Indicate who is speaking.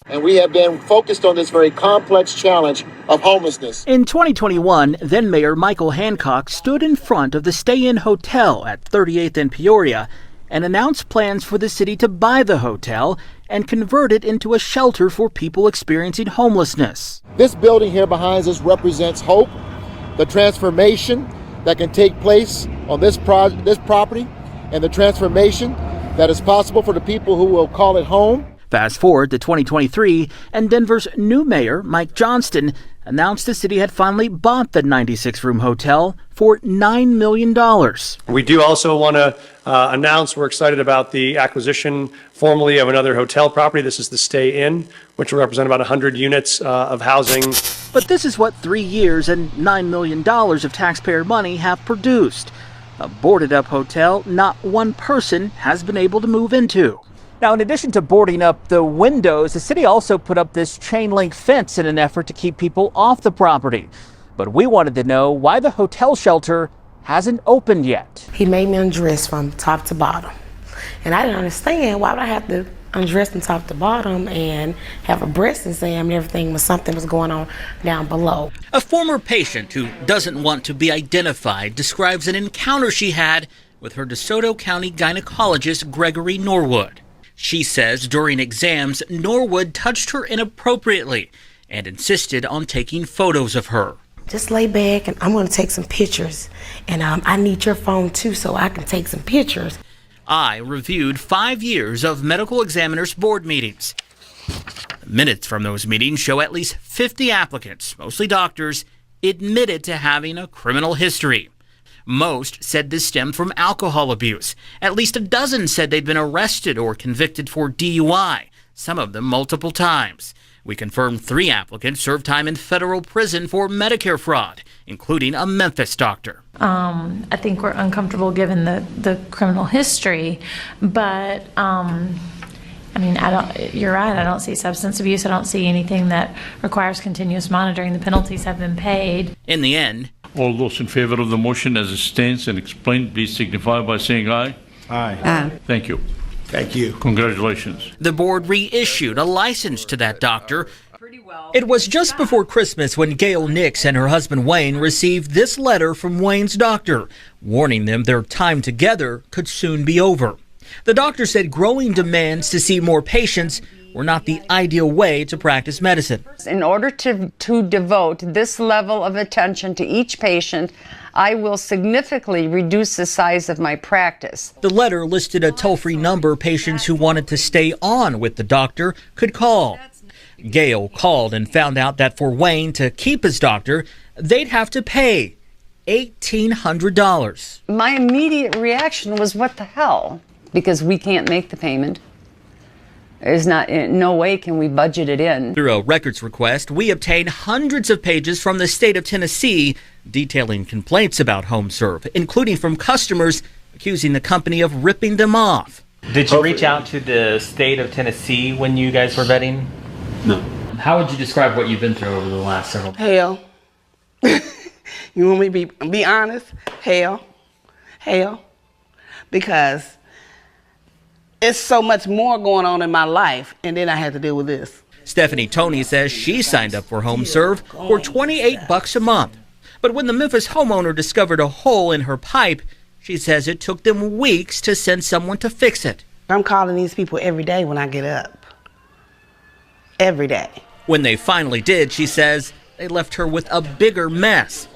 Speaker 1: And we have been focused on this very complex challenge of homelessness.
Speaker 2: In 2021, then Mayor Michael Hancock stood in front of the Stay-In Hotel at 38th and Peoria and announced plans for the city to buy the hotel and convert it into a shelter for people experiencing homelessness.
Speaker 1: This building here behind us represents hope, the transformation that can take place on this property, and the transformation that is possible for the people who will call it home.
Speaker 2: Fast forward to 2023, and Denver's new mayor, Mike Johnston, announced the city had finally bought the 96-room hotel for $9 million.
Speaker 3: We do also want to announce we're excited about the acquisition formally of another hotel property. This is the Stay Inn, which will represent about 100 units of housing.
Speaker 2: But this is what 3 years and $9 million of taxpayer money have produced. A boarded-up hotel not one person has been able to move into. Now, in addition to boarding up the windows, the city also put up this chain-link fence in an effort to keep people off the property. But we wanted to know why the hotel shelter hasn't opened yet.
Speaker 4: He made me undress from top to bottom. And I didn't understand why would I have to undress from top to bottom and have a breast exam and everything when something was going on down below.
Speaker 2: A former patient who doesn't want to be identified describes an encounter she had with her DeSoto County gynecologist, Gregory Norwood. She says during exams, Norwood touched her inappropriately and insisted on taking photos of her.
Speaker 4: Just lay back and I'm going to take some pictures. And I need your phone too so I can take some pictures.
Speaker 2: I reviewed 5 years of medical examiners board meetings. Minutes from those meetings show at least 50 applicants, mostly doctors, admitted to having a criminal history. Most said this stemmed from alcohol abuse. At least a dozen said they'd been arrested or convicted for DUI, some of them multiple times. We confirmed 3 applicants served time in federal prison for Medicare fraud, including a Memphis doctor.
Speaker 5: I think we're uncomfortable given the criminal history, but you're right, I don't see substance abuse. I don't see anything that requires continuous monitoring. The penalties have been paid.
Speaker 2: In the end,
Speaker 6: all those in favor of the motion as it stands and explained, please signify by saying aye.
Speaker 7: Aye.
Speaker 6: Aye. Thank you.
Speaker 7: Thank you.
Speaker 6: Congratulations.
Speaker 2: The board reissued a license to that doctor. It was just before Christmas when Gail Nix and her husband Wayne received this letter from Wayne's doctor, warning them their time together could soon be over. The doctor said growing demands to see more patients were not the ideal way to practice medicine.
Speaker 8: In order to devote this level of attention to each patient, I will significantly reduce the size of my practice.
Speaker 2: The letter listed a toll-free number patients who wanted to stay on with the doctor could call. Gail called and found out that for Wayne to keep his doctor, they'd have to pay $1,800.
Speaker 8: My immediate reaction was, what the hell? Because we can't make the payment. In no way can we budget it in.
Speaker 2: Through a records request, we obtained hundreds of pages from the state of Tennessee detailing complaints about HomeServe, including from customers accusing the company of ripping them off.
Speaker 9: Did you reach out to the state of Tennessee when you guys were vetting?
Speaker 7: No.
Speaker 9: How would you describe what you've been through over the last several months?
Speaker 10: Hell. You want me to be honest? Hell. Because it's so much more going on in my life, and then I had to deal with this.
Speaker 2: Stephanie Toney says she signed up for HomeServe for $28 a month. But when the Memphis homeowner discovered a hole in her pipe, she says it took them weeks to send someone to fix it.
Speaker 10: I'm calling these people every day when I get up. Every day.
Speaker 2: When they finally did, she says, they left her with a bigger mess.